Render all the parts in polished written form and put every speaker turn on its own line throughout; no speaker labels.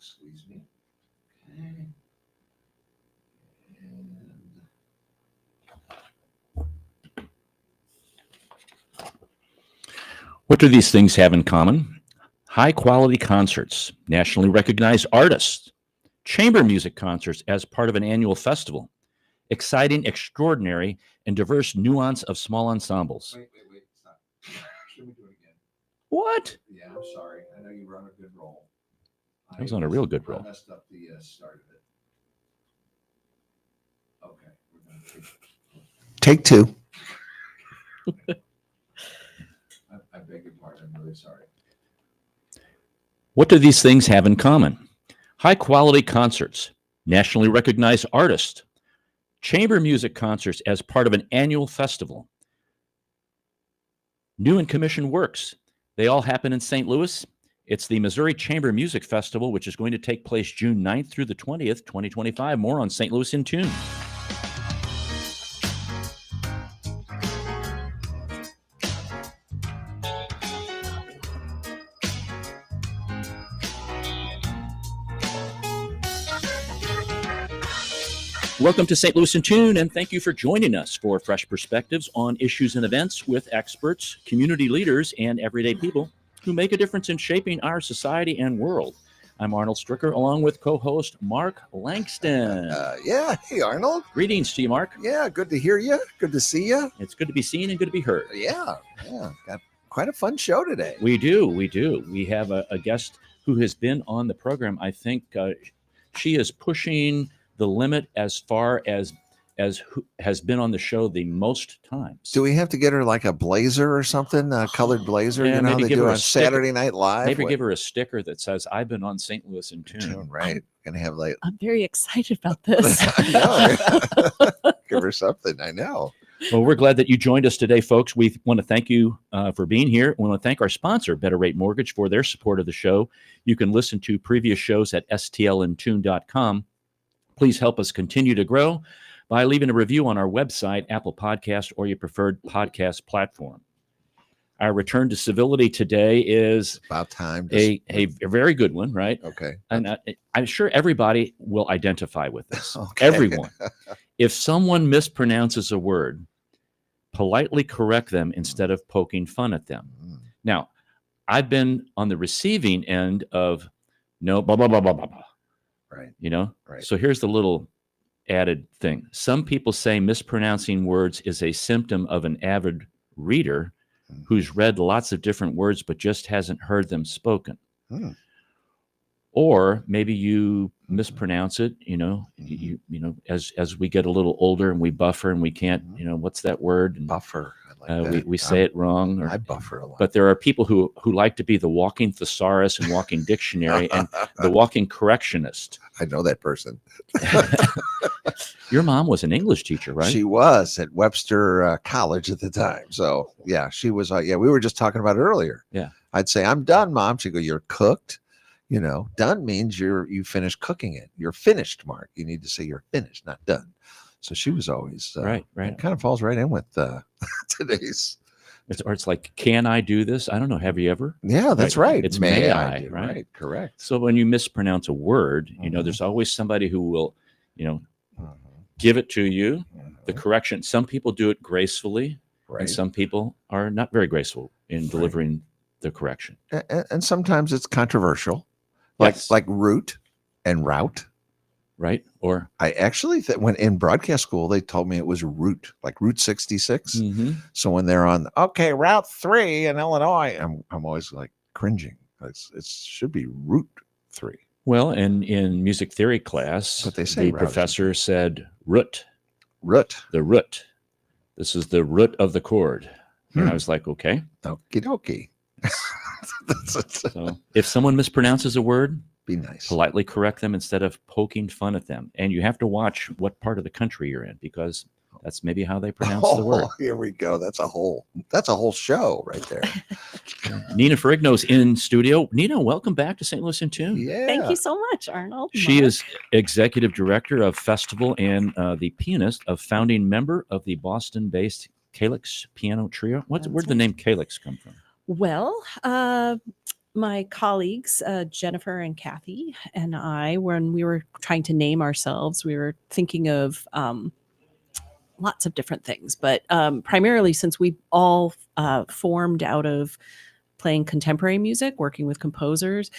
Excuse me. Okay.
What do these things have in common? High quality concerts, nationally recognized artists, chamber music concerts as part of an annual festival, exciting, extraordinary, and diverse nuance of small ensembles.
Wait. Stop. Should we do it again?
What?
Yeah, I'm sorry. I know you were on a good roll.
I was on a real good roll.
I messed up the start of it. Okay. We're going to take two. I beg your pardon. I'm really sorry.
What do these things have in common? High quality concerts, nationally recognized artists, chamber music concerts as part of an annual festival, new and commissioned works. They all happen in St. Louis. It's the Missouri Chamber Music Festival, which is going to take place June 9th through the 20th, 2025. More on St. Louis in Tune. Welcome to St. Louis in Tune, and thank you for joining us for fresh perspectives on issues and events with experts, community leaders, and everyday people who make a difference in shaping our society and world. I'm Arnold Stricker, along with co-host Mark Langston.
Hey, Arnold.
Greetings to you, Mark.
Yeah, good to hear you. Good to see you.
It's good to be seen and good to be heard.
Yeah. Got quite a fun show today.
We do. We have a guest who has been on the program. I think she is pushing the limit as far as who has been on the show the most times.
Do we have to get her like a blazer or something, a colored blazer?
Yeah,
you know,
maybe
they
give
do
her a
on
sticker.
Saturday Night Live.
Maybe give her a sticker that says, "I've been on St. Louis in Tune."
Right. Gonna have like
I'm very excited about this.
I know. Give her something. I know.
Well, we're glad that you joined us today, folks. We want to thank you for being here. We want to thank our sponsor, Better Rate Mortgage, for their support of the show. You can listen to previous shows at stlintune.com. Please help us continue to grow by leaving a review on our website, Apple Podcast, or your preferred podcast platform. Our return to civility today is
About time.
a very good one, right?
Okay.
And I'm sure everybody will identify with this.
Okay.
Everyone. If someone mispronounces a word, politely correct them instead of poking fun at them.
Mm.
Now, I've been on the receiving end of no, blah, blah, blah, blah, blah, blah.
Right.
You know?
Right.
So here's the little added thing. Some people say mispronouncing words is a symptom of an avid reader who's read lots of different words but just hasn't heard them spoken.
Hmm.
Or maybe you mispronounce it, you know, as we get a little older and we buffer and we can't, what's that word? And,
Buffer. I like that.
we say it wrong.
I buffer a lot.
But there are people who like to be the walking thesaurus and walking dictionary and the walking correctionist.
I know that person.
Your mom was an English teacher, right?
She was at Webster College at the time. So yeah, she was. We were just talking about it earlier.
Yeah.
I'd say, "I'm done, Mom." She'd go, "You're cooked." You know, done means you finished cooking it. You're finished, Mark. You need to say you're finished, not done. So she was always
right.
It kind of falls right in with today's.
It's like, can I do this? I don't know. Have you ever?
Yeah, that's right.
It's may I,
do.
right?
Correct.
So when you mispronounce a word, there's always somebody who will, give it to you. The correction. Some people do it gracefully,
Right.
and some people are not very graceful in delivering the correction.
And sometimes it's controversial,
Yes.
like root and route.
Right? Or
I actually when in broadcast school they told me it was route, like Route 66. So when they're on Route 3 in Illinois, I'm always like cringing. It should be Route 3.
well, and in music theory class,
But they say
the
route.
professor said root,
Root.
the root. This is the root of the chord. And I was like, okay.
Okie dokie.
So if someone mispronounces a word,
Be nice.
politely correct them instead of poking fun at them. And you have to watch what part of the country you're in, because that's maybe how they pronounce the word.
Here we go. That's a whole show right there.
Nina Ferrigno's in studio. Nina, welcome back to St. Louis in Tune.
Yeah.
Thank you so much, Arnold.
She
Mark.
is executive director of Festival and the pianist, a founding member of the Boston-based Calyx Piano Trio. Where did the name Calyx come from?
Well, my colleagues, Jennifer and Kathy and I, when we were trying to name ourselves, we were thinking of lots of different things, but primarily since we all formed out of playing contemporary music, working with composers,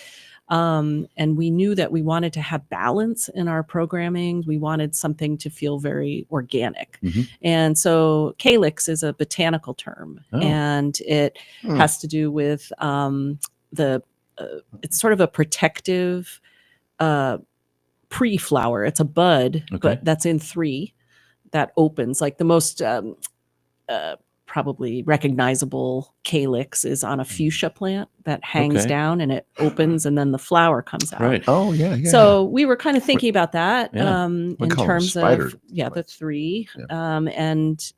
and we knew that we wanted to have balance in our programming. We wanted something to feel very organic.
Mhm.
And so calyx is a botanical term,
Oh.
and it has to do with it's sort of a protective pre-flower. It's a bud,
Okay.
but that's in 3 that opens. Like the most probably recognizable calyx is on a fuchsia plant that hangs
Okay.
down and it opens and then the flower comes out.
Right.
Oh yeah, yeah.
So we were kind of thinking about that
Yeah.
in
We call 'em
terms
spider
of the
plants.
3
Yeah.
and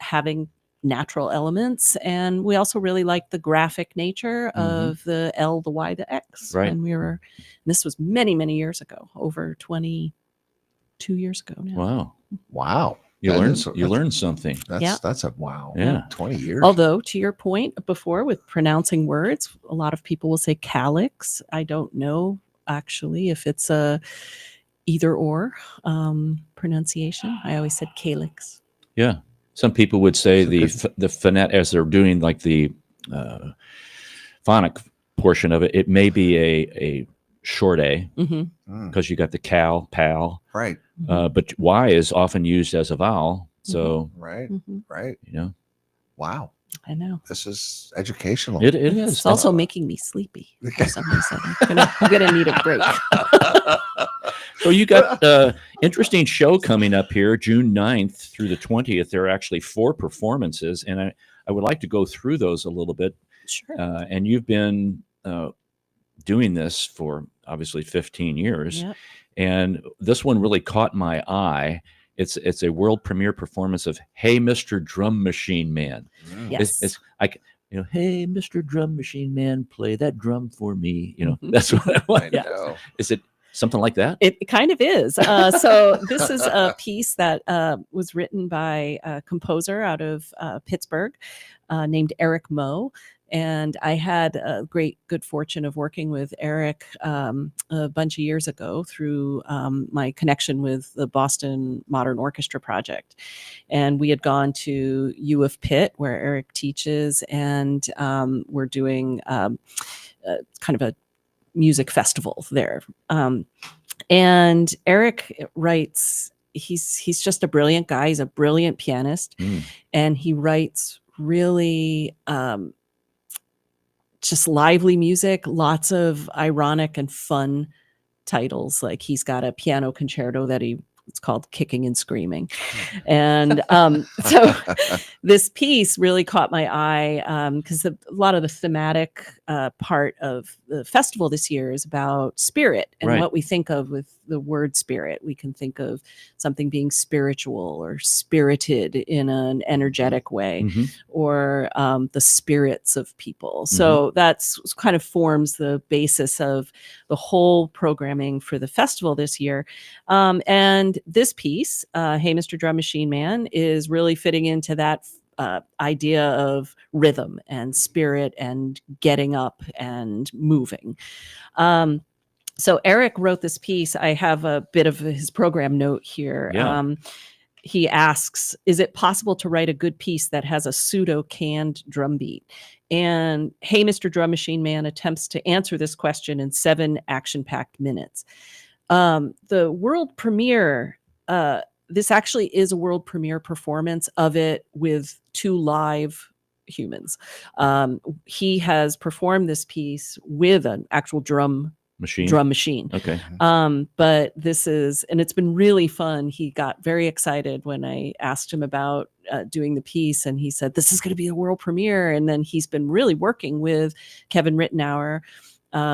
having natural elements. And we also really liked the graphic nature of the L, the Y, the X.
Right.
When this was many, many years ago, over 22 years ago now.
Wow.
Wow.
You
That
learned
is-
you learned something.
That's a wow.
Yeah.
20 years.
Although, to your point before with pronouncing words, a lot of people will say calyx. I don't know actually if it's a either or pronunciation. I always said calyx.
Yeah. Some people would say
It's a
the phonet as they're doing like the phonic portion of it. It may be a short A
Hmm.
because you got the cal, pal,
Right.
but Y is often used as a vowel. So
Right.
Hmm.
Right.
you know
Wow.
I know.
This is educational.
it is.
It's also making me sleepy for some reason. I'm gonna need a break.
So you got interesting show coming up here, June 9th through the 20th. There are actually 4 performances, and I would like to go through those a little bit.
Sure.
And you've been doing this for obviously 15 years,
Yep.
and this one really caught my eye. It's a world premiere performance of "Hey, Mr. Drum Machine Man."
Yes.
It's like, "Hey, Mr. Drum Machine Man, play that drum for me." That's what I
I
want.
Yeah.
know.
Is it something like that?
It kind of is. So this is a piece that was written by a composer out of Pittsburgh named Eric Moe. And I had a good fortune of working with Eric a bunch of years ago through my connection with the Boston Modern Orchestra Project. And we had gone to U of Pitt, where Eric teaches, and we're doing kind of a music festival there. And Eric writes, he's just a brilliant guy. He's a brilliant pianist, and he writes really just lively music, lots of ironic and fun titles. Like he's got a piano concerto that it's called Kicking and Screaming. And so this piece really caught my eye because a lot of the thematic part of the festival this year is about spirit and
Right.
what we think of with the word spirit. We can think of something being spiritual or spirited in an energetic way, or the spirits of people. So that's kind of forms the basis of the whole programming for the festival this year. And this piece, Hey, Mr. Drum Machine Man, is really fitting into that idea of rhythm and spirit and getting up and moving. So Eric wrote this piece. I have a bit of his program note here.
Yeah.
He asks, is it possible to write a good piece that has a pseudo canned drum beat? And Hey, Mr. Drum Machine Man attempts to answer this question in 7 action-packed minutes. The world premiere, this actually is a world premiere performance of it with 2 live humans. He has performed this piece with an actual drum machine.
Okay.
But this is, and it's been really fun. He got very excited when I asked him about doing the piece, and he said, this is going to be a world premiere. And then he's been really working with Kevin Rittenauer,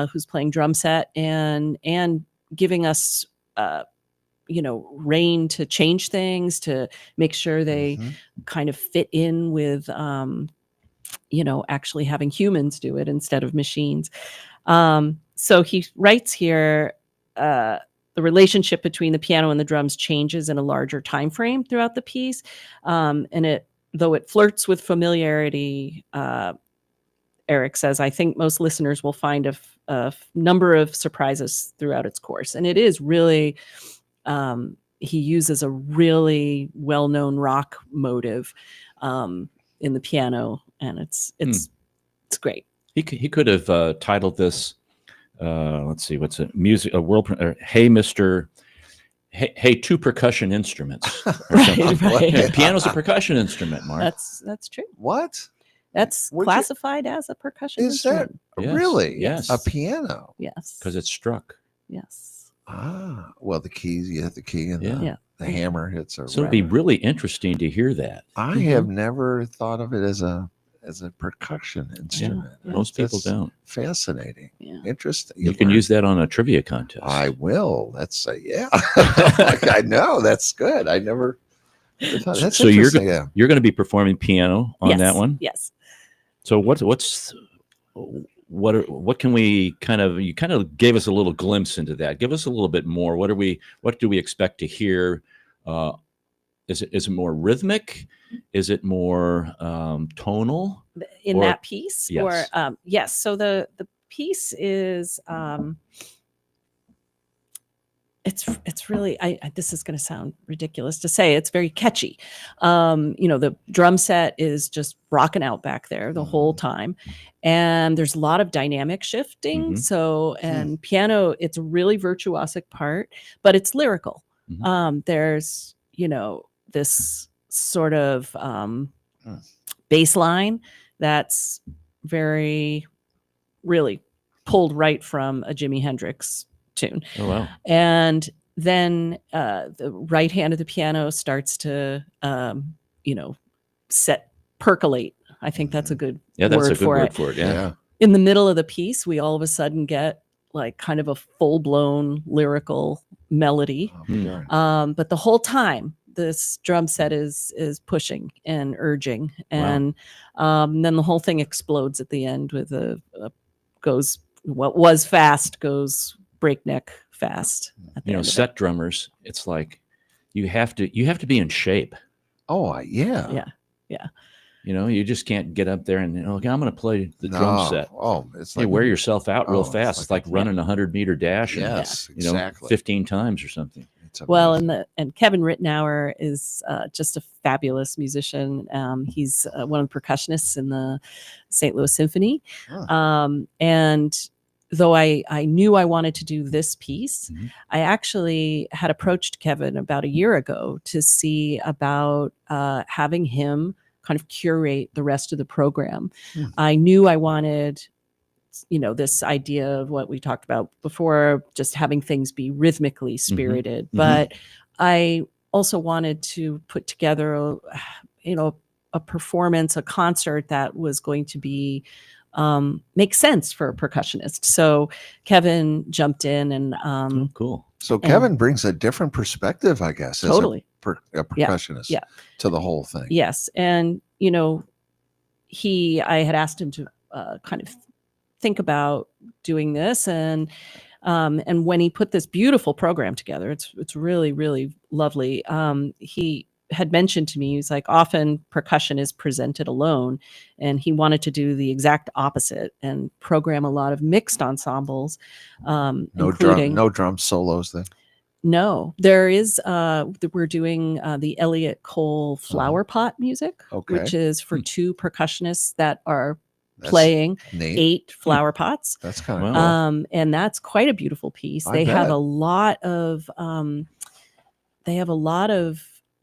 who's playing drum set and giving us, reign to change things, to make sure they kind of fit in with, actually having humans do it instead of machines. So he writes here, the relationship between the piano and the drums changes in a larger time frame throughout the piece. And though it flirts with familiarity, Eric says, I think most listeners will find a number of surprises throughout its course. And it is really, he uses a really well-known rock motive in the piano, and it's great.
He could have titled this, let's see, what's it? Music, a world, Hey, Mr. Hey, two percussion instruments.
Right.
Yeah, piano's a percussion instrument, Mark.
That's true.
What?
That's classified as a percussion instrument.
Yes,
Really?
yes.
A piano?
Yes.
Because it's struck.
Yes.
Ah, well, the keys, you hit the key and
Yeah.
the hammer hits a
So it'd be really interesting to hear that.
I have never thought of it as a percussion instrument.
Most people
That's
don't.
Fascinating.
Yeah.
Interesting.
You can use that on a trivia contest.
I will. That's yeah. Like, I know. That's good. I never thought. That's
So you're
interesting. Yeah.
You're going to be performing piano on
Yes.
that one.
Yes.
So what can we you kind of gave us a little glimpse into that. Give us a little bit more. What do we expect to hear? Is it more rhythmic? Is it more tonal?
In
Or-
that piece?
Yes.
Or yes. So the piece is it's really this is going to sound ridiculous to say, it's very catchy. The drum set is just rocking out back there the whole time, and there's a lot of dynamic shifting.
Mhm.
So, and piano, it's a really virtuosic part, but it's lyrical.
Mhm.
There's this sort of bass line that's very really pulled right from a Jimi Hendrix tune.
Oh wow!
And then the right hand of the piano starts to percolate. I think that's a good
Yeah, that's
word
a good
for
word
it.
for it. Yeah.
In the middle of the piece, we all of a sudden get like kind of a full-blown lyrical melody.
Oh, sure.
But the whole time, this drum set is pushing and urging, and then the whole thing explodes at the end with goes what was fast goes breakneck fast. At the end of it.
Set drummers, it's like you have to be in shape.
Oh, yeah.
Yeah.
You just can't get up there and okay, I'm going to play the drum
No.
set.
Oh, it's
You
like
wear yourself out real
it's
fast. It's like
like
running a 100-meter dash.
yes,
And,
exactly.
15 times or something.
It's
Well,
amazing.
and Kevin Rittenauer is just a fabulous musician. He's one of the percussionists in the St. Louis Symphony. And though I knew I wanted to do this piece,
Mhm.
I actually had approached Kevin about a year ago to see about having him kind of curate the rest of the program. I knew I wanted this idea of what we talked about before, just having things be rhythmically spirited. But I also wanted to put together, a performance, a concert that was going to be make sense for a percussionist. So Kevin jumped in and
Oh, cool.
So Kevin brings a different perspective, I guess, as
totally.
a percussionist
yeah.
to the whole thing.
Yes. And, I had asked him to kind of think about doing this. And when he put this beautiful program together, it's really, really lovely. He had mentioned to me, he's like, often percussion is presented alone, and he wanted to do the exact opposite and program a lot of mixed ensembles, including
No drum solos then.
No, there is. We're doing the Elliott Cole flower pot music,
Okay.
which is for two percussionists that are
That's
playing
neat.
8 flower pots.
That's kind of
Wow.
cool.
And that's quite a beautiful piece.
I
They have
bet.
a lot of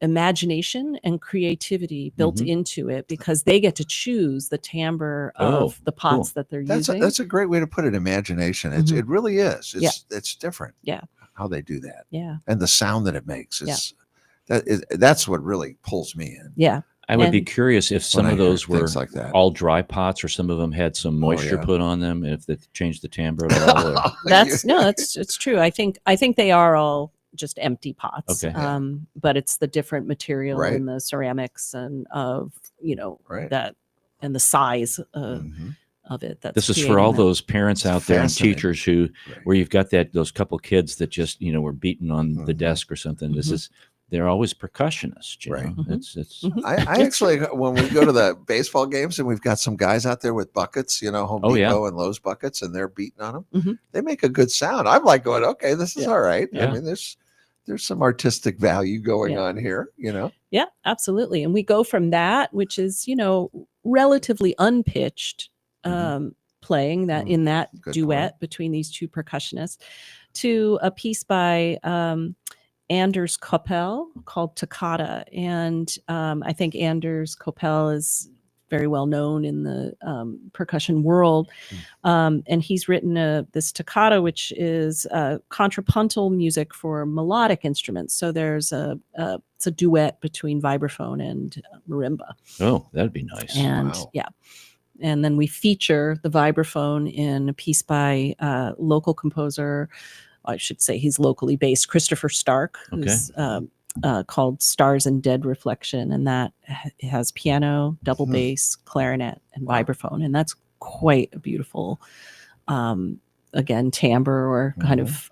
imagination and creativity built
Mhm.
into it because they get to choose the timbre of the pots that they're using.
That's a great way to put it. Imagination.
Mhm.
It really is.
Yeah.
It's different.
Yeah.
How they do that
Yeah.
and the sound that it makes. That's what really pulls me in.
Yeah.
I would be
And-
curious if some
when I
of
hear
those were
things like that.
all dry pots or some of them had some moisture
yeah.
put on them, if they changed the timbre at all. Or,
It's true. I think they are all just empty pots.
Okay.
Yeah.
But it's the different material
Right.
and the ceramics and of
Right.
that and the size
Mhm.
of it. That's
this is for
creating
all
that.
those parents out there and
Fascinating.
teachers
Right.
where you've got those couple kids that just were beaten on the
Mhm.
desk or something. This
Mhm.
is they're always percussionists.
Right.
It's
I actually, when we go to the baseball games and we've got some guys out there with buckets, Home
Oh, yeah.
Depot and Lowe's buckets, and they're beating on them,
Mhm.
they make a good sound. I'm like going, okay, this is
Yeah.
all right.
Yeah.
I mean, there's some artistic value going
Yeah.
on here,
Yeah, absolutely. And we go from that, which is, relatively unpitched playing that
Mm,
in that
good
duet between these two percussionists, to a piece by Anders Koppel called Toccata. And I think Anders Koppel is very well known in the percussion world. And he's written this toccata, which is contrapuntal music for melodic instruments. So there's it's a duet between vibraphone and marimba.
Oh, that'd be nice.
And
Wow.
yeah. And then we feature the vibraphone in a piece by local composer. I should say he's locally based, Christopher Stark, who's called Stars and Dead Reflection. And that has piano, double bass, clarinet, and vibraphone. And that's quite a beautiful, again, timbre or kind of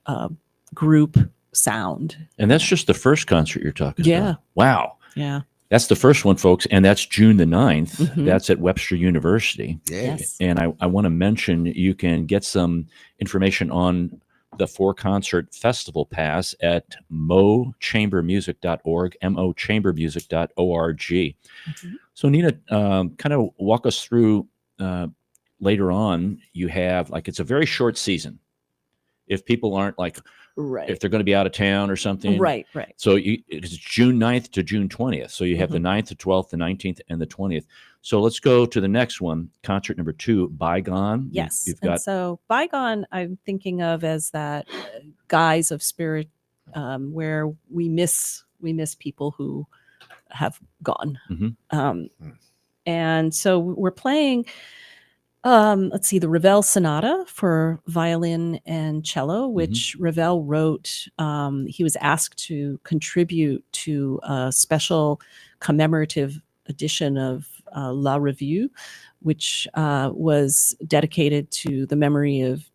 group sound.
And that's just the first concert you're talking
Yeah.
about. Wow.
Yeah.
That's the first one, folks. And that's June the 9th.
Mhm.
That's at Webster University.
Yeah.
Yes.
And I want to mention you can get some information on the 4-concert festival pass at mochambermusic.org, mochambermusic.org.
Mhm.
So Nina, kind of walk us through later on. You have it's a very short season. If people aren't
Right.
if they're going to be out of town or something.
Right.
So it's June 9th to June 20th. So you have the 9th, the 12th, the 19th, and the 20th. So let's go to the next one, concert number 2, Bygone.
Yes.
You've
And
got
so Bygone, I'm thinking of as that guise of spirit where we miss people who have gone.
Mhm.
And so we're playing, let's see, the Ravel Sonata for violin and cello, which Ravel wrote. He was asked to contribute to a special commemorative edition of La Revue, which was dedicated to the memory of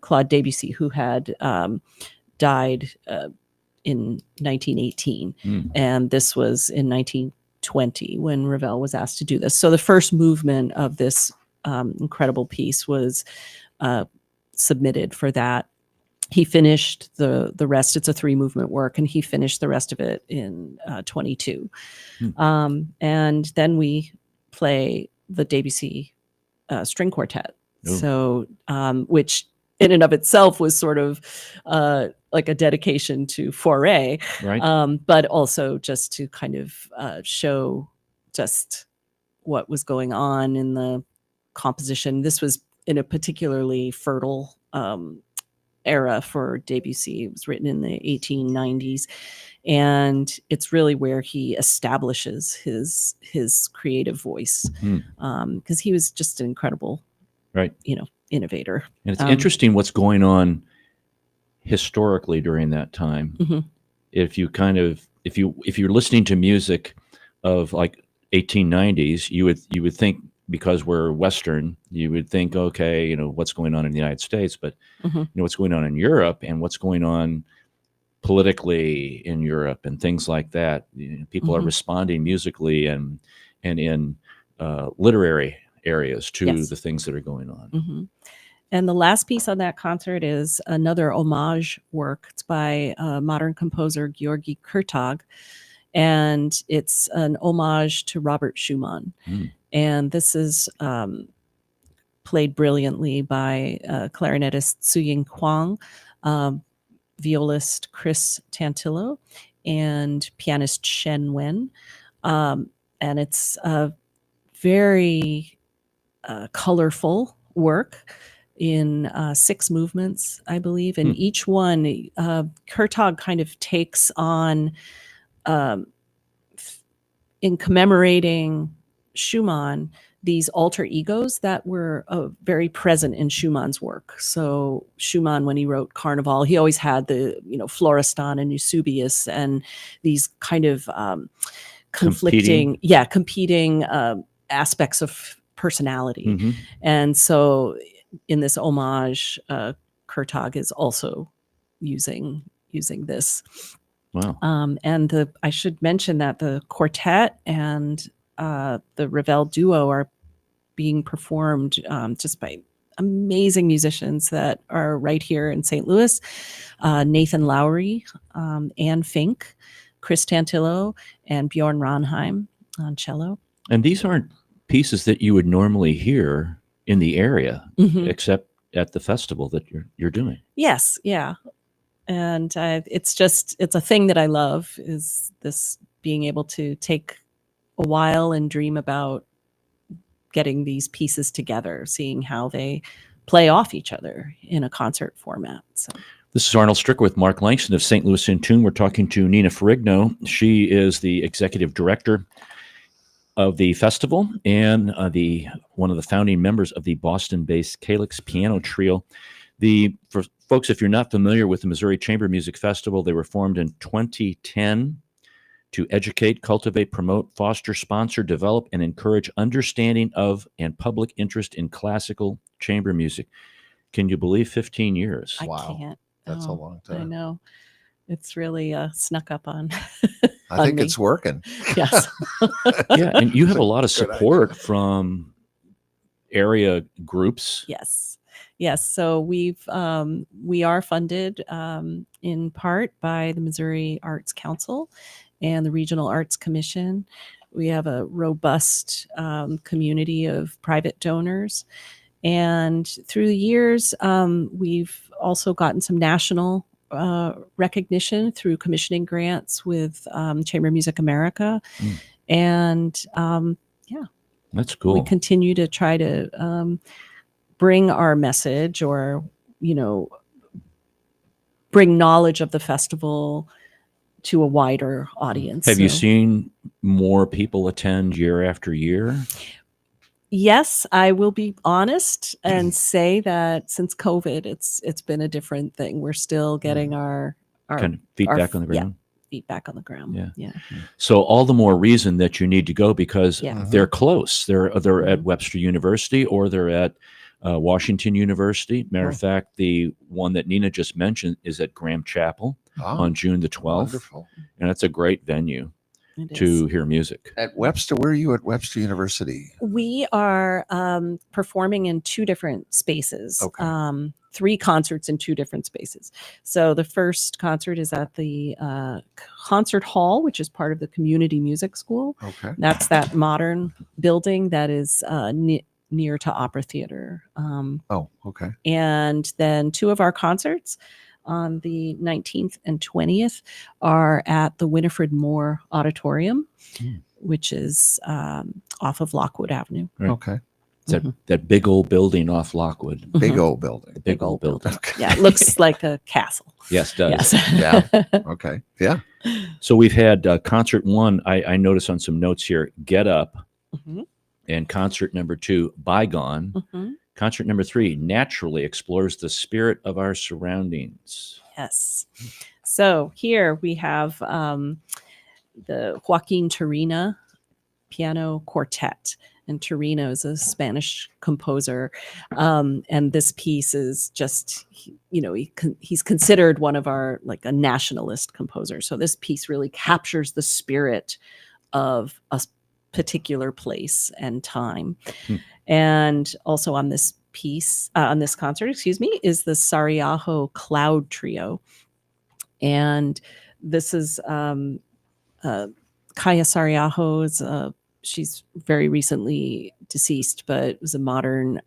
Claude Debussy, who had died in 1918. And this was in 1920 when Ravel was asked to do this. So the first movement of this incredible piece was submitted for that. He finished the rest. It's a 3-movement work, and he finished the rest of it in 22. And then we play the Debussy string quartet.
Ooh.
So, which in and of itself was sort of like a dedication to Fauré,
right.
but also just to kind of show just what was going on in the composition. This was in a particularly fertile era for Debussy. It was written in the 1890s, and it's really where he establishes his creative voice, because he was just an incredible, innovator.
And it's interesting what's going on historically during that time. If you're listening to music of 1890s, you would think, because we're Western, you would think, okay, what's going on in the United States, but what's going on in Europe and what's going on politically in Europe and things like that. People are responding musically and in literary areas to the things that are going on.
And the last piece on that concert is another homage work. It's by modern composer Georgi Kurtag, and it's an homage to Robert Schumann. And this is played brilliantly by clarinetist Tsuying Kwang, violist Chris Tantillo, and pianist Shen Wen. And it's a very colorful work in 6 movements, I believe. And each one, Kurtag kind of takes on, in commemorating Schumann, these alter egos that were very present in Schumann's work. So Schumann, when he wrote Carnival, he always had the, Florestan and Eusebius and these kind of competing aspects of personality. And so in this homage, Kurtag is also using this.
Wow.
And I should mention that the quartet and the Ravel duo are being performed just by amazing musicians that are right here in St. Louis. Nathan Lowry, Anne Fink, Chris Tantillo, and Bjorn Ronheim on cello.
And these aren't pieces that you would normally hear in the area, except at the festival that you're doing.
Yes, yeah. And it's a thing that I love, is this being able to take a while and dream about getting these pieces together, seeing how they play off each other in a concert format. So
this is Arnold Stricker with Mark Langston of St. Louis in Tune. We're talking to Nina Ferrigno. She is the executive director of the festival and one of the founding members of the Boston-based Calyx Piano Trio. For folks, if you're not familiar with the Missouri Chamber Music Festival, they were formed in 2010 to educate, cultivate, promote, foster, sponsor, develop, and encourage understanding of and public interest in classical chamber music. Can you believe 15 years?
I
Wow.
can't.
That's a long time.
I know. It's really snuck up on.
I think
me.
it's working.
Yes.
Yeah, and you have a lot of
Good
support from area groups.
Yes. So we are funded in part by the Missouri Arts Council and the Regional Arts Commission. We have a robust community of private donors. And through the years, we've also gotten some national recognition through commissioning grants with Chamber Music America. And
That's cool.
we continue to try to bring our message, or, bring knowledge of the festival to a wider audience.
Have you seen more people attend year after year?
Yes, I will be honest and say that since COVID, it's been a different thing. We're still getting our
Kind of feedback on the ground.
feet back on the ground. Yeah.
So all the more reason that you need to go, because they're close. They're at Webster University, or they're at Washington University. Matter of fact, the one that Nina just mentioned is at Graham Chapel on June the 12th.
Wonderful.
And that's a great venue to hear music.
At Webster, where are you at Webster University?
We are performing in two different spaces.
Okay.
3 concerts in 2 different spaces. So the first concert is at the concert hall, which is part of the Community Music School.
Okay.
That's that modern building that is near to Opera Theater.
Okay.
And then 2 of our concerts on the 19th and 20th are at the Winifred Moore Auditorium, which is off of Lockwood Avenue.
Right.
Okay.
That big old building off Lockwood.
Big old building.
The big old building.
Okay.
Yeah, it looks like a castle.
Yes, it does.
Yes.
Yeah. Okay. Yeah.
So we've had concert 1, I noticed on some notes here, Get Up, and concert number 2, Bygone. Concert number 3, Naturally explores the spirit of our surroundings.
Yes. So here we have the Joaquin Turina Piano Quartet. And Turina is a Spanish composer. And this piece is just, he's considered one of our, like, a nationalist composer. So this piece really captures the spirit of a particular place and time. And also on this piece, on this concert, is the Sariajo Cloud Trio. And this is Kaya Sariajo. She's very recently deceased, but was a modern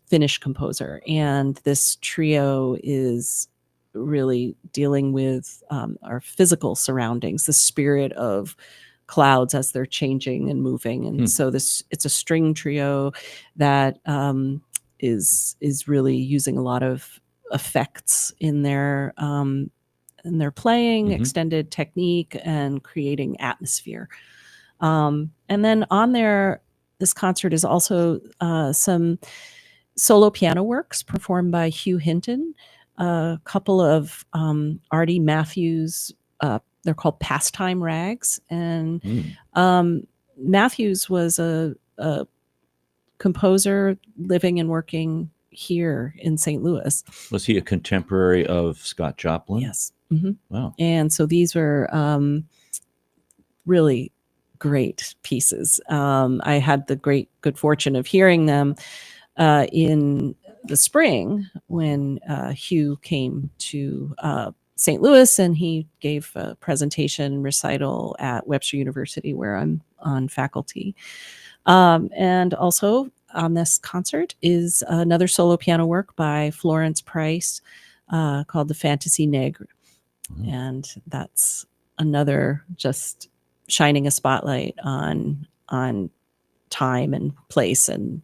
Finnish composer. And this trio is really dealing with our physical surroundings, the spirit of clouds as they're changing and moving. And so it's a string trio that is really using a lot of effects in their playing, extended technique, and creating atmosphere. And then on there, this concert is also some solo piano works performed by Hugh Hinton, a couple of Artie Matthews. They're called Pastime Rags. And Matthews was a composer living and working here in St. Louis.
Was he a contemporary of Scott Joplin?
Yes. Mm-hmm.
Wow.
And so these were really great pieces. I had the good fortune of hearing them in the spring when Hugh came to St. Louis, and he gave a presentation recital at Webster University, where I'm on faculty. And also on this concert is another solo piano work by Florence Price called The Fantasy Negre.
Mm-hmm.
And that's another just shining a spotlight on time and place and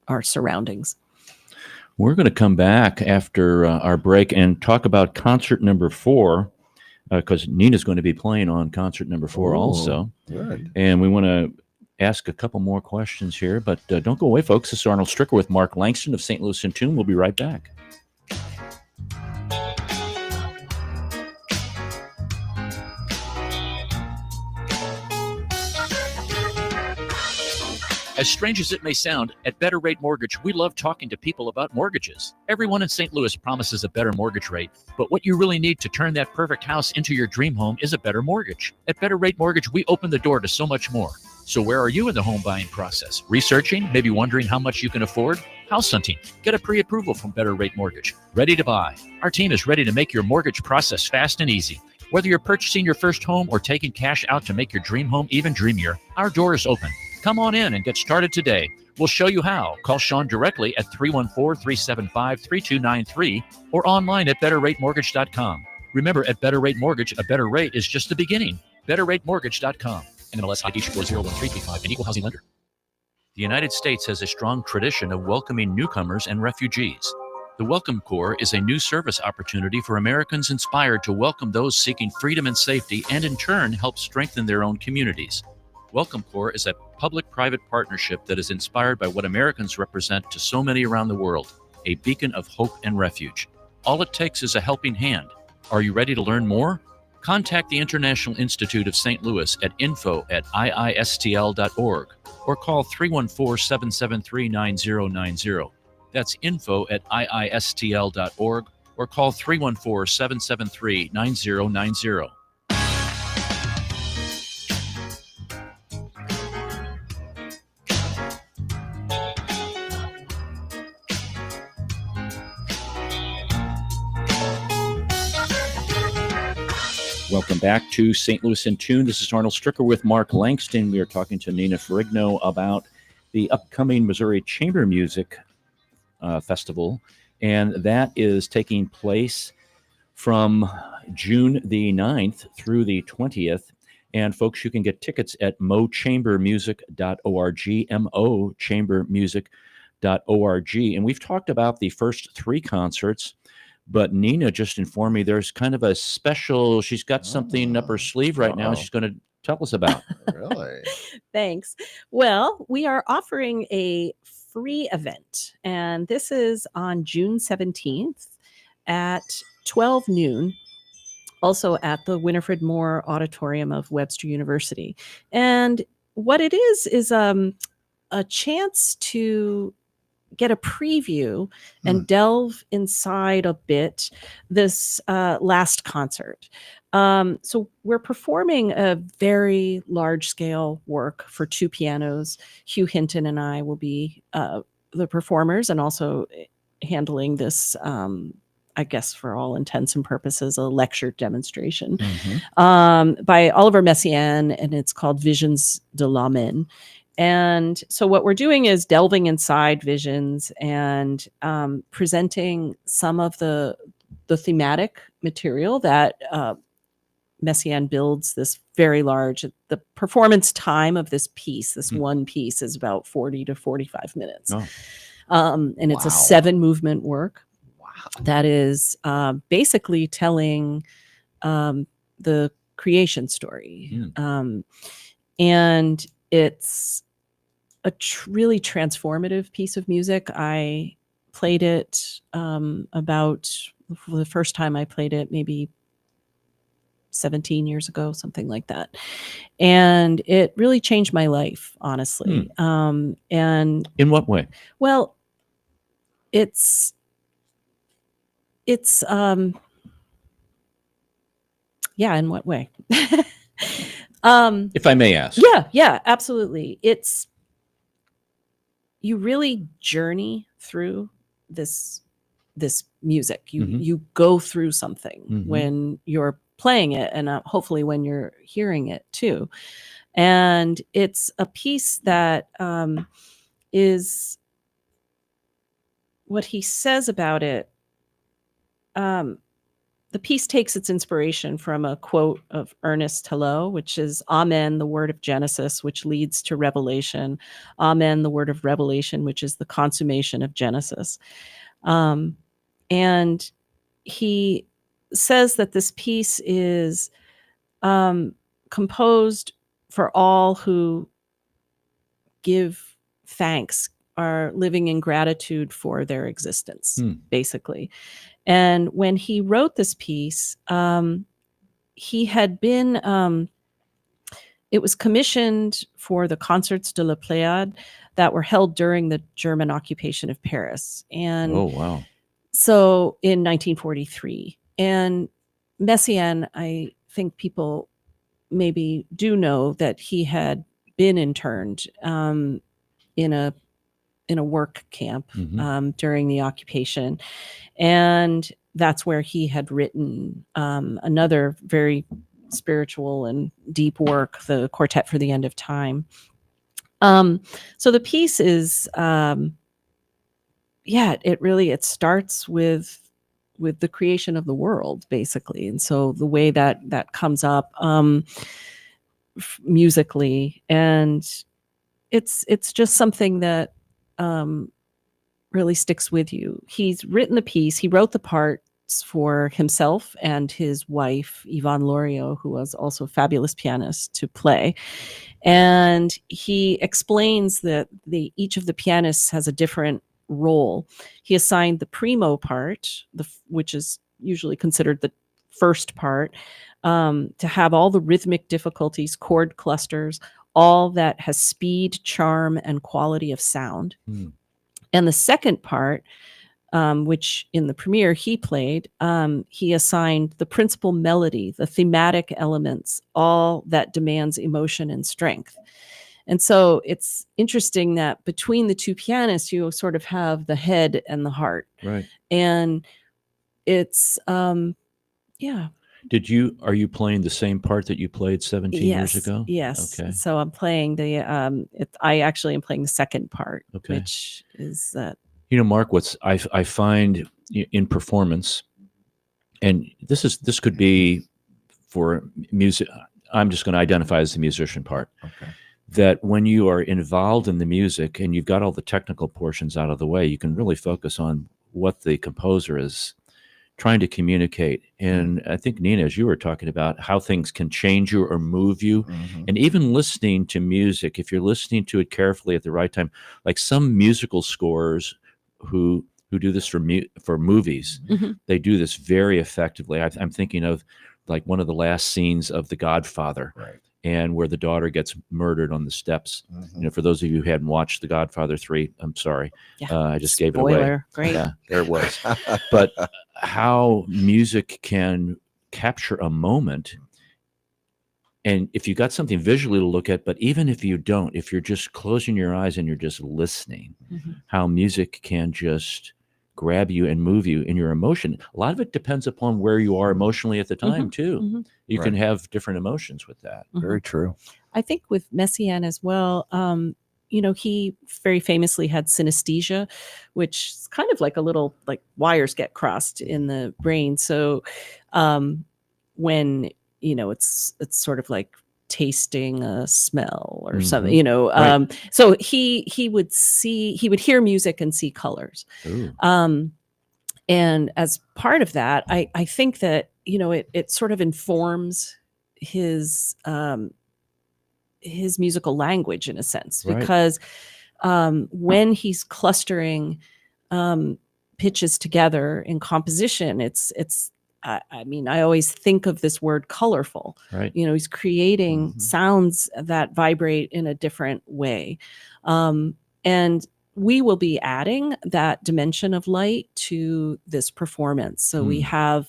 our surroundings.
We're going to come back after our break and talk about concert number 4, because Nina's going to be playing on concert number 4 also.
Good.
And we want to ask a couple more questions here, but don't go away, folks. This is Arnold Stricker with Mark Langston of St. Louis in Tune. We'll be right back. As strange as it may sound, at Better Rate Mortgage, we love talking to people about mortgages. Everyone in St. Louis promises a better mortgage rate, but what you really need to turn that perfect house into your dream home is a better mortgage. At Better Rate Mortgage, we open the door to so much more. So where are you in the home buying process? Researching? Maybe wondering how much you can afford? House hunting? Get a pre-approval from Better Rate Mortgage. Ready to buy? Our team is ready to make your mortgage process fast and easy. Whether you're purchasing your first home or taking cash out to make your dream home even dreamier, our door is open. Come on in and get started today. We'll show you how. Call Sean directly at 314-375-3293 or online at betterratemortgage.com. Remember, at Better Rate Mortgage, a better rate is just the beginning. Betterratemortgage.com. NMLS ID 01335, an equal housing lender. The United States has a strong tradition of welcoming newcomers and refugees. The Welcome Corps is a new service opportunity for Americans inspired to welcome those seeking freedom and safety, and in turn help strengthen their own communities. Welcome Corps is a public-private partnership that is inspired by what Americans represent to so many around the world, a beacon of hope and refuge. All it takes is a helping hand. Are you ready to learn more? Contact the International Institute of St. Louis at info@iistl.org or call 314-773-9090. That's info@iistl.org or call 314-773-9090. Welcome back to St. Louis in Tune. This is Arnold Stricker with Mark Langston. We are talking to Nina Ferrigno about the upcoming Missouri Chamber Music Festival, and that is taking place from June the 9th through the 20th. And folks, you can get tickets at mochambermusic.org, mochambermusic.org. And we've talked about the first 3 concerts, but Nina just informed me there's kind of a special, she's got something up her sleeve right now she's going to tell us about.
Really?
Thanks. Well, we are offering a free event, and this is on June 17th at 12 noon, also at the Winifred Moore Auditorium of Webster University. And what it is a chance to get a preview and delve inside a bit this last concert. So we're performing a very large scale work for 2 pianos. Hugh Hinton and I will be the performers, and also handling this, I guess for all intents and purposes, a lecture demonstration by Oliver Messiaen, and it's called Visions de l'Amen. And so what we're doing is delving inside Visions and presenting some of the thematic material that Messiaen builds this very large. The performance time of this piece, this one piece, is about 40 to 45 minutes. And it's a 7-movement work that is basically telling the creation story. And it's a really transformative piece of music. I played it about the first time I played it, maybe 17 years ago, something like that. And it really changed my life, honestly. And
in what way?
Well, it's yeah, in what way?
If I may ask.
Yeah, absolutely. It's, you really journey through this music. You go through something when you're playing it, and hopefully when you're hearing it too. And it's a piece that is, what he says about it. The piece takes its inspiration from a quote of Ernest Hello, which is, "Amen, the word of Genesis, which leads to Revelation. Amen, the word of Revelation, which is the consummation of Genesis." And he says that this piece is composed for all who give thanks, are living in gratitude for their existence, basically. And when he wrote this piece, he had been, it was commissioned for the Concerts de la Pléiade that were held during the German occupation of Paris. And
oh, wow.
So in 1943. And Messiaen, I think people maybe do know that he had been interned in a work camp during the occupation. And that's where he had written another very spiritual and deep work, the Quartet for the End of Time. So the piece is, it starts with the creation of the world, basically. And so the way that comes up musically, and it's just something that really sticks with you. He's written the piece. He wrote the parts for himself and his wife, Yvonne Loriot, who was also a fabulous pianist, to play. And he explains that each of the pianists has a different role. He assigned the primo part, which is usually considered the first part, to have all the rhythmic difficulties, chord clusters, all that has speed, charm, and quality of sound. And the second part, which in the premiere he played, he assigned the principal melody, the thematic elements, all that demands emotion and strength. And so it's interesting that between the two pianists, you sort of have the head and the heart.
Right.
And it's, yeah.
Are you playing the same part that you played 17 years ago?
Yes.
Okay.
So I'm playing I actually am playing the second part,
okay.
which is that.
Mark, I find in performance, and this could be for music. I'm just going to identify as the musician part.
Okay.
That when you are involved in the music and you've got all the technical portions out of the way, you can really focus on what the composer is trying to communicate. And I think, Nina, as you were talking about how things can change you or move you, and even listening to music, if you're listening to it carefully at the right time, like some musical scores who do this for movies, they do this very effectively. I'm thinking of like one of the last scenes of The Godfather.
Right.
And where the daughter gets murdered on the steps. For those of you who hadn't watched The Godfather 3, I'm sorry.
Yeah.
I just gave it
Spoiler.
away.
Great.
Yeah, there it was. But how music can capture a moment. And if you got something visually to look at, but even if you don't, if you're just closing your eyes and you're just listening, how music can just grab you and move you in your emotion. A lot of it depends upon where you are emotionally at the time, too. You can have different emotions with that.
Very true.
I think with Messiaen as well, he very famously had synesthesia, which is kind of like a little, like wires get crossed in the brain. So when, it's sort of like tasting a smell or something,
Right.
So he would hear music and see colors. And as part of that, I think that, it sort of informs his musical language in a sense,
Right.
because when he's clustering pitches together in composition, I always think of this word colorful.
Right.
He's creating sounds that vibrate in a different way. And we will be adding that dimension of light to this performance. So we have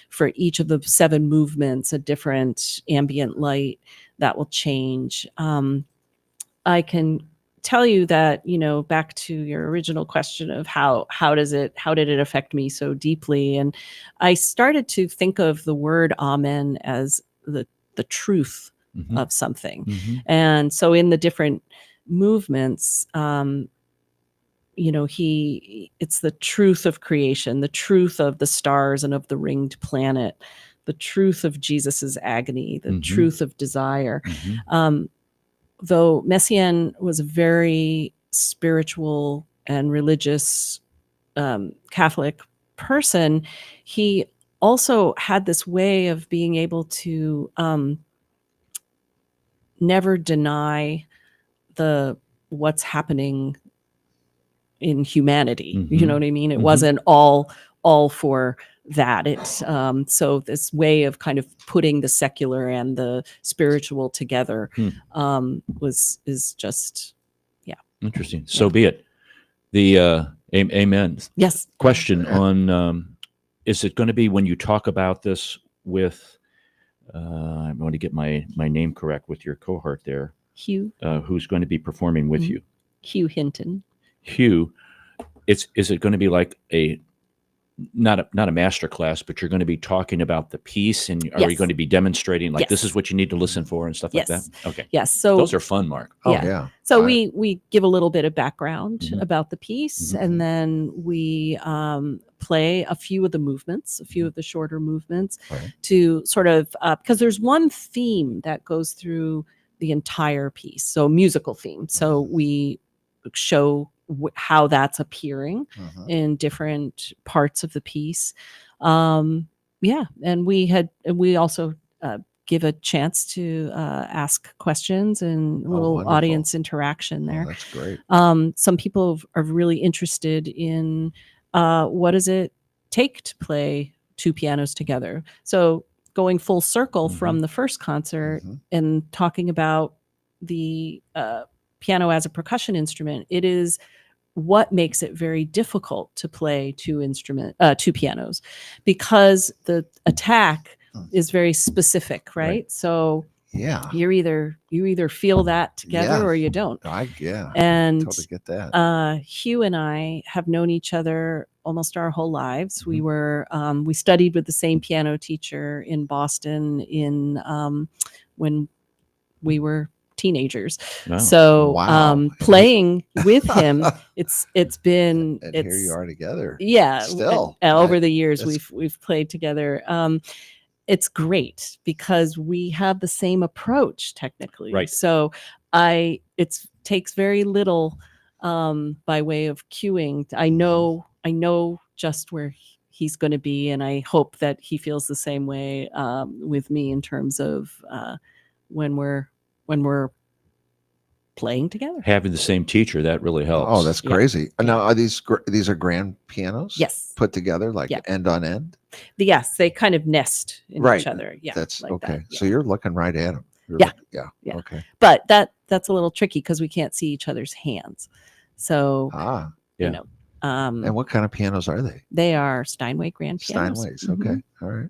for each of the 7 movements a different ambient light that will change. I can tell you that, back to your original question of how did it affect me so deeply, and I started to think of the word amen as the truth of something. And so in the different movements, it's the truth of creation, the truth of the stars and of the ringed planet, the truth of Jesus's agony, the truth of desire. Though Messiaen was a very spiritual and religious Catholic person, he also had this way of being able to never deny what's happening in humanity. You know what I mean? It wasn't all for that. It's so this way of kind of putting the secular and the spiritual together is just
interesting. So be it. The amen.
Yes.
Question on is it going to be when you talk about this with I'm going to get my name correct with your cohort there,
Hugh,
who's going to be performing with you?
Hugh Hinton.
Hugh, is it going to be like not a master class, but you're going to be talking about the piece, and are you going to be demonstrating like this is what you need to listen for and stuff like that? Okay.
Yes. So
those are fun, Mark.
Oh yeah.
So we give a little bit of background about the piece, and then we play a few of the movements, a few of the shorter movements, to sort of because there's one theme that goes through the entire piece, so musical theme. So we show how that's appearing in different parts of the piece. And we also give a chance to ask questions and a little audience interaction there.
That's great.
Some people are really interested in what does it take to play 2 pianos together. So going full circle from the first concert and talking about the piano as a percussion instrument, it is what makes it very difficult to play 2 pianos, because the attack is very specific, right? So you either feel that together or you don't. And
totally get that.
Hugh and I have known each other almost our whole lives. We were we studied with the same piano teacher in Boston when we were teenagers.
Wow.
So playing with him, it's been
and here you are together.
Yeah,
still
over the years we've played together. It's great because we have the same approach technically.
Right.
So it takes very little by way of cueing. I know just where he's going to be, and I hope that he feels the same way with me in terms of when we're playing together.
Having the same teacher, that really helps.
Oh, that's crazy. Now, are these are grand pianos?
Yes.
Put together like end on end?
Yes, they kind of nest in each other. Yeah.
That's
like
okay.
That.
So you're looking right at them.
Yeah.
Okay.
But that's a little tricky because we can't see each other's hands. So
and what kind of pianos are they?
They are Steinway grand pianos.
Steinways. Okay. All right.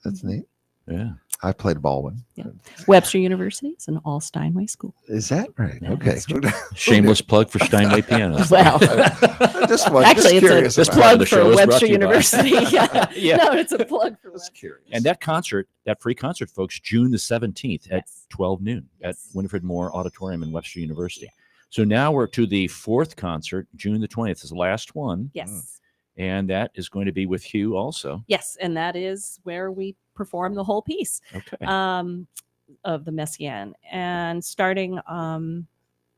That's neat.
Yeah.
I played Baldwin.
Yeah. Webster University is an all Steinway school.
Is that right?
Yeah,
okay.
Shameless plug for Steinway pianos.
Wow. Actually, it's a plug for Webster University. No, it's a plug for Webster.
And that free concert, folks, June the 17th at 12 noon at Winifred Moore Auditorium in Webster University. So now we're to the 4th concert, June the 20th is the last one.
Yes.
And that is going to be with Hugh also.
Yes, and that is where we perform the whole piece of the Messiaen. And starting,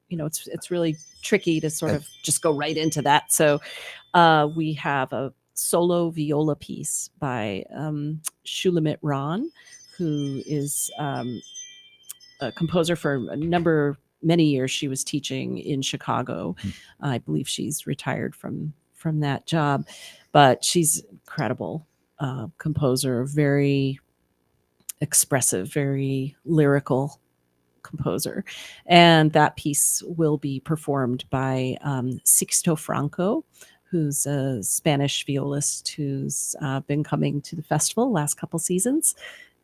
it's really tricky to sort of just go right into that. So we have a solo viola piece by Shulamit Ron, who is a composer for many years. She was teaching in Chicago. I believe she's retired from that job, but she's incredible composer, very expressive, very lyrical composer. And that piece will be performed by Sixto Franco, who's a Spanish violist who's been coming to the festival last couple seasons.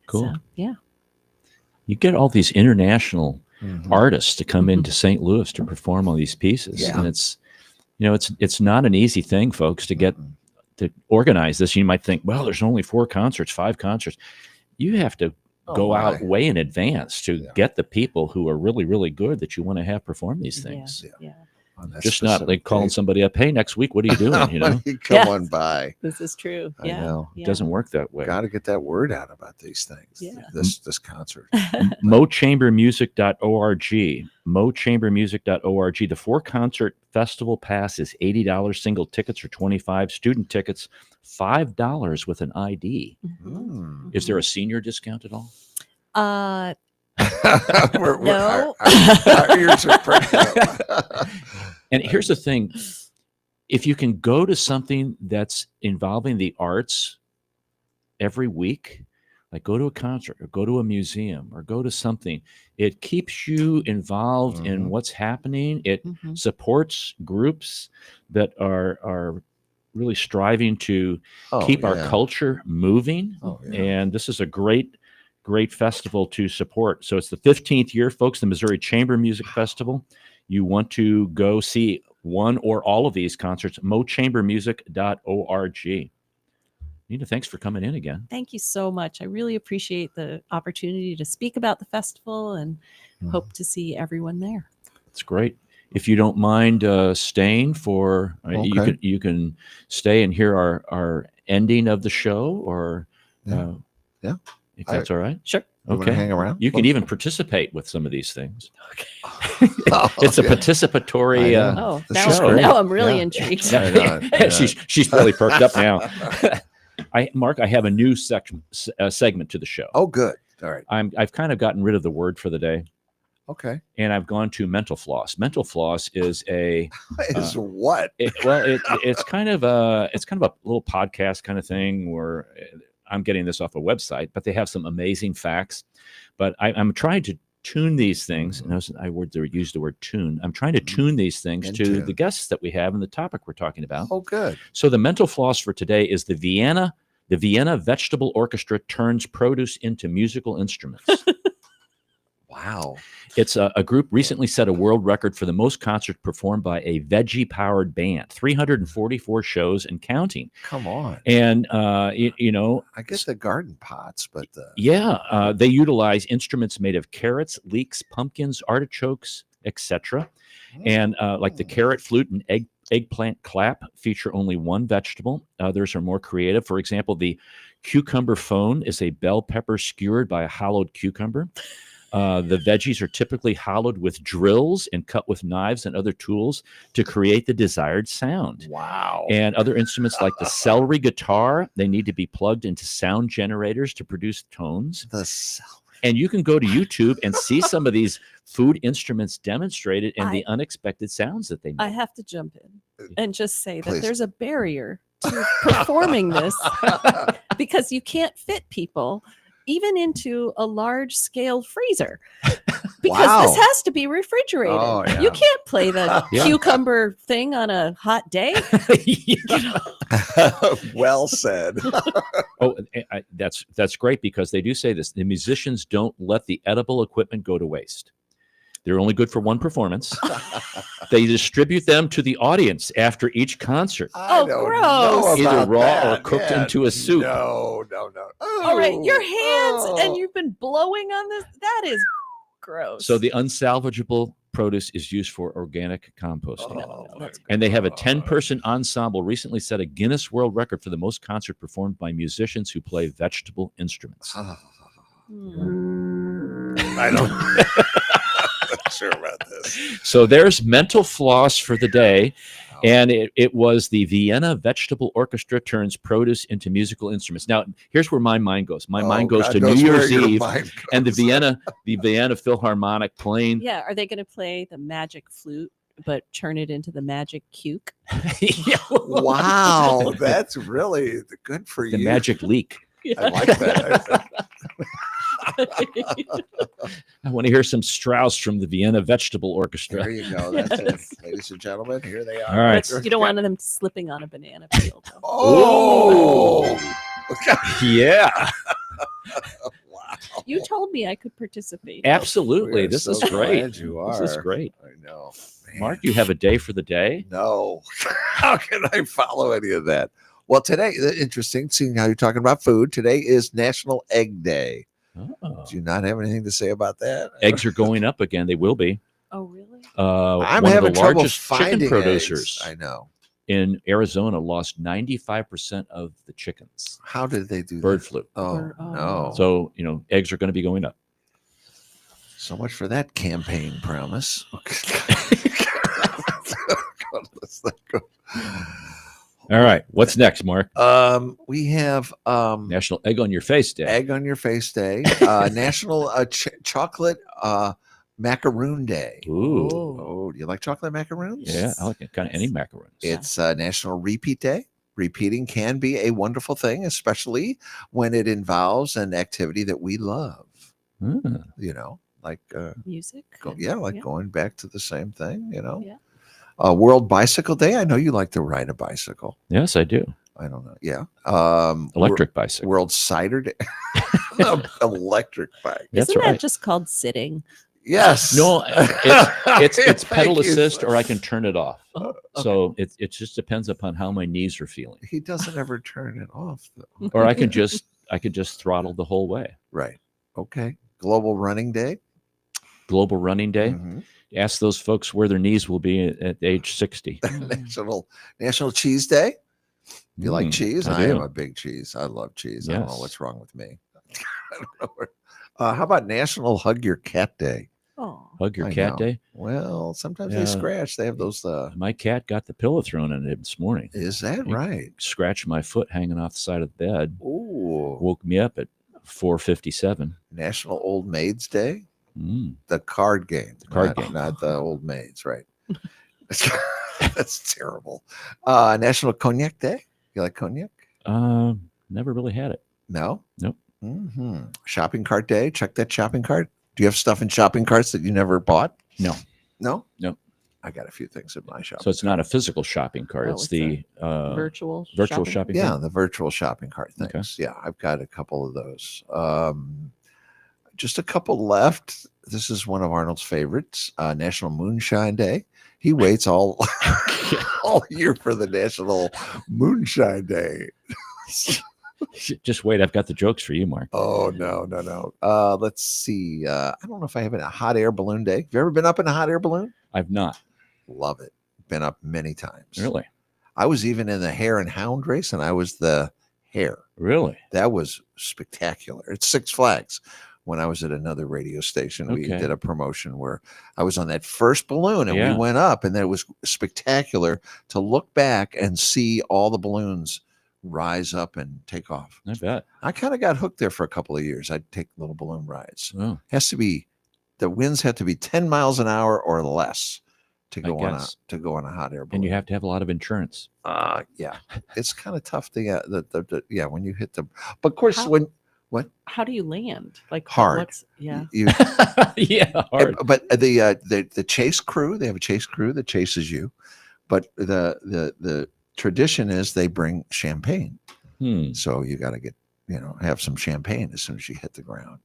Cool.
So, yeah.
You get all these international
Mhm.
artists to come
Mhm.
into St. Louis to perform all these pieces,
Yeah.
and it's not an easy thing, folks, to get
Mhm.
to organize this. You might think, well, there's only 4 concerts, 5 concerts. You have to go out
my.
way in advance to
Yeah.
get the people who are really, really good that you want to have perform these things.
Yeah.
On that
Just not like
specific
calling
date.
somebody up, hey, next week, what are you doing? You know,
Come
Yeah.
on by.
This is true.
I
Yeah.
know.
it doesn't work that way.
Got to get that word out about these things.
Yeah.
This concert.
MoChambermusic.org. MoChambermusic.org. The 4-concert festival pass is $80. Single tickets are $25. Student tickets $5 with an ID.
Mm.
Is there a senior discount at all?
No.
Our ears are pricking up.
And here's the thing. If you can go to something that's involving the arts every week, like go to a concert or go to a museum or go to something, it keeps you involved in
Mhm.
what's happening. It
Mhm.
supports groups that are really striving to
Oh,
keep our
yeah.
culture moving.
Oh, yeah.
And this is a great festival to support. So it's the 15th year, folks, the Missouri Chamber Music Festival. You want to go see one or all of these concerts, mochambermusic.org. Nina, thanks for coming in again.
Thank you so much. I really appreciate the opportunity to speak about the festival and
Mhm.
hope to see everyone there.
It's great. If you don't mind staying for,
Okay.
you can stay and hear our ending of the show, or
Yeah. Yeah.
if that's all right.
Sure.
You wanna
Okay.
hang around?
You can even participate with some of these things.
Oh,
It's a
yeah.
participatory.
I know.
Oh,
This
is
now,
great.
now I'm really
Yeah.
intrigued.
I know, yeah.
She's really perked up now. Mark, I have a new segment to the show.
Oh, good. All right.
I've kind of gotten rid of the word for the day,
Okay.
and I've gone to mental floss. Mental floss is
Is what?
it's kind of a little podcast kind of thing where I'm getting this off a website, but they have some amazing facts. But I'm trying to tune these things. And I used the word tune. I'm trying to tune these things
In
to
tune.
the guests that we have and the topic we're talking about.
Oh, good.
So the mental floss for today is the Vienna Vegetable Orchestra turns produce into musical instruments.
Wow.
It's a group recently set a world record for the most concerts performed by a veggie-powered band, 344 shows and counting.
Come on.
And,
I get the garden pots, but
they utilize instruments made of carrots, leeks, pumpkins, artichokes, etc. And like the carrot flute and eggplant clap feature only one vegetable. Others are more creative. For example, the cucumber phone is a bell pepper skewered by a hollowed cucumber. The veggies are typically hollowed with drills and cut with knives and other tools to create the desired sound.
wow.
And other instruments like the celery guitar, they need to be plugged into sound generators to produce tones.
The celery.
And you can go to YouTube and see some of these food instruments demonstrated and the unexpected sounds that they make.
I have to jump in and just say that
Please.
there's a barrier to performing this because you can't fit people even into a large scale freezer because
Wow.
this has to be refrigerated.
Oh, yeah.
You can't play the
Yeah.
cucumber thing on a hot day.
Well said.
Oh, that's great because they do say this. The musicians don't let the edible equipment go to waste. They're only good for one performance. They distribute them to the audience after each concert.
I
Oh,
don't
gross.
know
Either
about
raw
that.
or cooked
Yeah.
into a soup.
No.
All right, your hands
Oh.
and you've been blowing on this. That is gross.
So the unsalvageable produce is used for organic composting.
Oh,
that's
And they have a
God.
10-person ensemble recently set a Guinness World Record for the most concert performed by musicians who play vegetable instruments.
Hmm.
I don't. Not sure about this.
So there's mental floss for the day. And it was the Vienna Vegetable Orchestra turns produce into musical instruments. Now, here's where my mind goes. My mind goes
God
to New
knows where
Year's
your
Eve
mind
and the
goes.
Vienna Philharmonic playing.
Yeah, are they going to play the magic flute but turn it into the magic cuke?
Yeah.
Wow, that's really good for
The
you.
magic leak.
I like that.
I want to hear some Strauss from the Vienna Vegetable Orchestra.
There you go. That's it. Ladies and gentlemen, here they are.
All right.
You don't want them slipping on a banana peel. Though.
Oh,
Yeah,
wow.
You told me I could participate.
absolutely.
We're
This
so
is great.
glad you are.
This is great.
I know. Man.
Mark, you have a day for the day?
No. How can I follow any of that? Well, today, interesting, seeing how you're talking about food. Today is National Egg Day.
Oh.
Do you not have anything to say about that?
Eggs are going up again. They will be.
Oh, really?
I'm
one
having
of the
trouble
largest chicken
finding
producers
eggs. I know.
in Arizona lost 95% of the chickens.
How did they do
Bird
that?
flu.
Oh, no.
So, eggs are going to be going up.
So much for that campaign promise. Let's not go.
All right. What's next, Mark?
We have
National Egg on Your Face Day.
Egg on Your Face Day, National Chocolate Macaroon Day.
Ooh.
Oh, do you like chocolate macaroons?
Yeah, I like kind of any macaroons.
It's National Repeat Day. Repeating can be a wonderful thing, especially when it involves an activity that we love.
Hmm.
Like
Music.
going back to the same thing.
Yeah.
World Bicycle Day. I know you like to ride a bicycle.
Yes, I do.
I don't know. Yeah.
Electric bicycle.
World Cider Day. Electric bike.
That's
Isn't
right.
that just called sitting?
Yes.
No, it's pedal
Thank you.
assist, or I can turn it off.
Oh, okay.
So it just depends upon how my knees are feeling,
He doesn't ever turn it off, though.
or I can just throttle the whole way.
Right. Okay. Global Running Day.
Global Running Day.
Mhm.
Ask those folks where their knees will be at age 60.
National Cheese Day. You like
Mm,
cheese?
I
I am
do.
a big cheese. I love cheese. I don't know
Yes.
what's wrong with me. I don't know where. How about National Hug Your Cat Day?
Oh.
Hug your
I
cat
know.
day.
Well, sometimes
Yeah.
they scratch. They have those.
My cat got the pillow thrown in it this morning.
Is that right?
Scratched my foot hanging off the side of the bed.
Ooh.
Woke me up at 4:57.
National Old Maids Day.
Mm.
The card game.
The card
not,
game.
Not the old maids, right? That's terrible. National Cognac Day. You like cognac?
Never really had it.
No?
Nope.
Shopping cart day. Check that shopping cart. Do you have stuff in shopping carts that you never bought?
No.
No?
No.
I got a few things in my shopping.
So it's not a physical shopping cart.
Oh,
it's
it's
the
Virtual
shopping
yeah,
cart.
the virtual shopping cart things.
Okay.
Yeah, I've got a couple of those. Just a couple left. This is one of Arnold's favorites, National Moonshine Day. He waits all year for the National Moonshine Day.
Just wait. I've got the jokes for you, Mark.
Oh, no. Let's see. I don't know if I have a hot air balloon day. Have you ever been up in a hot air balloon?
I've not.
Love it. Been up many times.
Really?
I was even in the hare and hound race, and I was the hare.
Really?
That was spectacular. It's Six Flags. When I was at another radio station, we
Okay.
did a promotion where I was on that first balloon and
Yeah.
we went up, and then it was spectacular to look back and see all the balloons rise up and take off.
I bet.
I kind of got hooked there for a couple of years. I'd take little balloon rides.
Oh,
The winds have to be 10 miles an hour or less to
I
go
guess.
on a hot air balloon.
and you have to have a lot of insurance.
Yeah, it's kind of tough to get when you hit the. But of course,
How-
when
How do you land? Like
Hard.
Yeah.
you
Yeah, hard.
but the chase crew, they have a chase crew that chases you, but the tradition is they bring champagne, so you got to get have some champagne as soon as you hit the ground.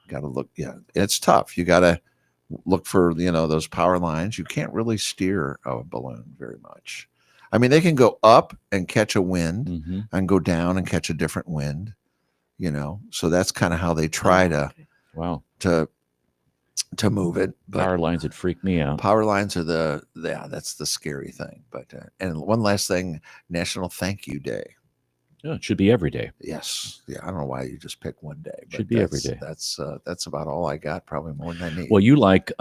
Got to look, it's tough. You got to look for those power lines. You can't really steer a balloon very much. I mean, they can go up and catch a wind
Hmm.
and go down and catch a different wind. So that's kind of how they try to
Wow.
move it. But
Power lines would freak me out.
power lines are that's the scary thing. But and one last thing, National Thank You Day.
Yeah, it should be every day.
Yes, yeah. I don't know why you just pick one day. But
Should be every
that's-
day.
That's about all I got. Probably more than I need.
Well, you like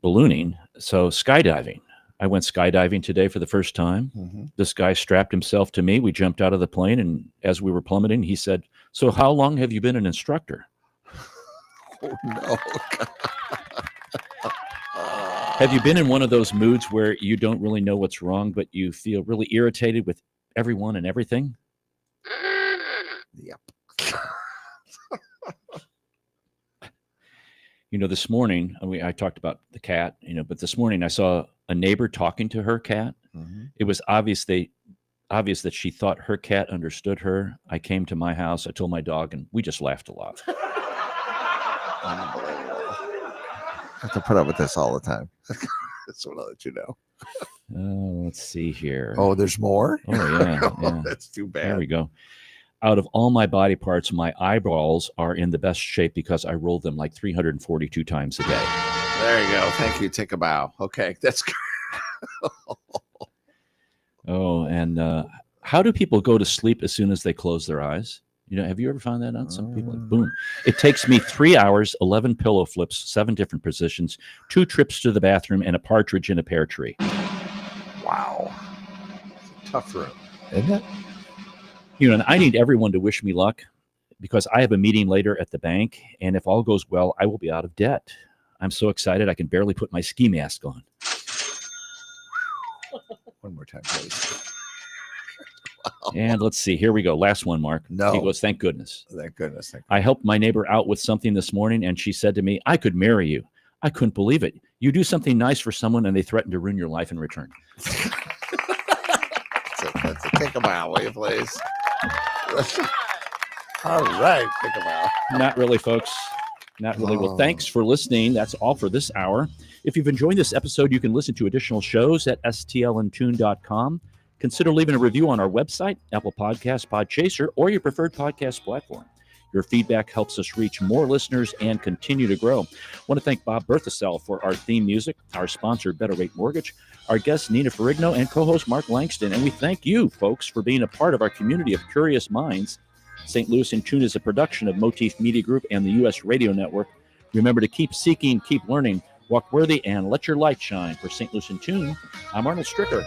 ballooning, so skydiving. I went skydiving today for the first time.
Mhm.
This guy strapped himself to me. We jumped out of the plane, and as we were plummeting, he said, "So how long have you been an instructor?"
Oh, no.
Have you been in one of those moods where you don't really know what's wrong, but you feel really irritated with everyone and everything?
Yep.
This morning, I talked about the cat, but this morning I saw a neighbor talking to her cat.
Mm-hmm.
It was obvious that she thought her cat understood her. I came to my house, I told my dog, and we just laughed a lot.
Unbelievable. I have to put up with this all the time. That's what I'll let you know.
Oh, let's see here.
Oh, there's more?
Oh, yeah.
Oh, that's too bad.
There we go. Out of all my body parts, my eyeballs are in the best shape because I roll them like 342 times a day.
There you go. Thank you. Take a bow. Okay. That's good.
Oh, and how do people go to sleep as soon as they close their eyes? Have you ever found that out? Some people, boom. It takes me 3 hours, 11 pillow flips, 7 different positions, 2 trips to the bathroom, and a partridge in a pear tree.
Wow. It's a tough room, isn't it?
And I need everyone to wish me luck because I have a meeting later at the bank, and if all goes well, I will be out of debt. I'm so excited I can barely put my ski mask on.
One more time, please. Wow.
And let's see. Here we go. Last one, Mark.
No.
He goes, thank goodness.
Thank goodness.
I helped my neighbor out with something this morning, and she said to me, I could marry you. I couldn't believe it. You do something nice for someone, and they threaten to ruin your life in return.
That's a take a bow, will you, please? All right. Take a bow.
Not really, folks. Not really. Well, thanks for listening. That's all for this hour. If you've enjoyed this episode, you can listen to additional shows at stlntune.com. Consider leaving a review on our website, Apple Podcasts, Podchaser, or your preferred podcast platform. Your feedback helps us reach more listeners and continue to grow. I want to thank Bob Berthasell for our theme music, our sponsor, Better Rate Mortgage, our guest, Nina Ferrigno, and co-host Mark Langston. And we thank you, folks, for being a part of our community of curious minds. St. Louis in Tune is a production of Motif Media Group and the U.S. Radio Network. Remember to keep seeking, keep learning, walk worthy, and let your light shine. For St. Louis in Tune, I'm Arnold Stricker.